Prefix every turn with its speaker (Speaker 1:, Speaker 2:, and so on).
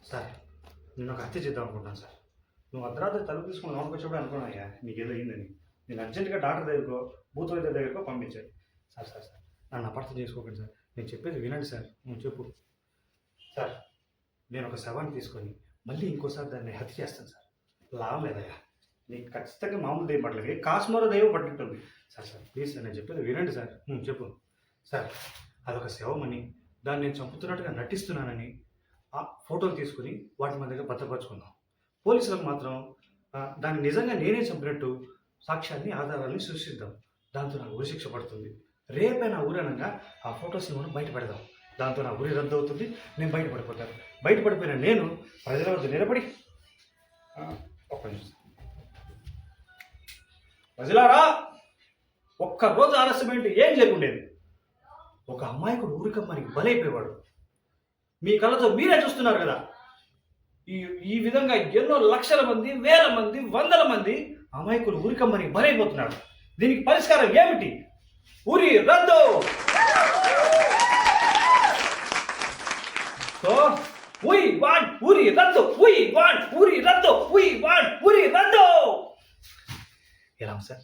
Speaker 1: Sir నేను ఒక హత్య చేద్దాం అనుకుంటున్నాను సార్. నువ్వు అర్ధరాత్రి తలుపు తీసుకుని లోపలికి వచ్చినప్పుడు అనుకున్నాయ్యా నీకేదో అయిందని. నేను అర్జెంటుగా డాక్టర్ దగ్గరకో భూత వైద్యుల దగ్గరకో పంపించాను. సార్ నన్ను అపార్థం చేసుకోకండి సార్. నేను చెప్పేది వినండి సార్. నువ్వు చెప్పు సార్. నేను ఒక శవాన్ని తీసుకొని మళ్ళీ ఇంకోసారి దాన్ని హత్య చేస్తాను సార్. లాభం లేదయ్యా. నీకు ఖచ్చితంగా మామూలు దెయ్యం పట్టలేదు, కాశ్మీర దెయ్యం పట్టింటుంది. సార్ ప్లీజ్ సార్ నేను చెప్పేది వినండి సార్. చెప్పు సార్. అదొక శవమని, దాన్ని నేను చంపుతున్నట్టుగా నటిస్తున్నానని ఆ ఫోటోలు తీసుకుని వాటి మన దగ్గర భద్రపరుచుకున్నాం. పోలీసులకు మాత్రం దాన్ని నిజంగా నేనే చంపినట్టు సాక్ష్యాన్ని ఆధారాన్ని సృష్టిద్దాం. దాంతో నాకు ఉరిశిక్ష పడుతుంది. రేపే నా ఊరనంగా ఆ ఫొటోస్ని మనం బయట పెడదాం. దాంతో నా ఉరి రద్దు అవుతుంది, నేను బయటపడిపోతాను. బయటపడిపోయిన నేను ప్రజల వద్ద నిలబడి ఒక్క నిమిషం ప్రజలారా, ఒక్కరోజు ఆలస్యమైంటే ఏం జరుగుండేది? ఒక అమాయకుడు ఊరికమ్మనికి బలైపోయేవాడు. మీ కళ్ళతో మీరే చూస్తున్నారు కదా. ఈ విధంగా ఎన్నో లక్షల మంది, వేల మంది, వందల మంది అమాయకులు ఊరికమ్మనికి బలైపోతున్నారు. దీనికి పరిష్కారం ఏమిటి? ఉరి రద్దు. సో we want ఉరి రద్దు. We want ఉరి రద్దు. We want ఉరి రద్దు. ఎలా సార్?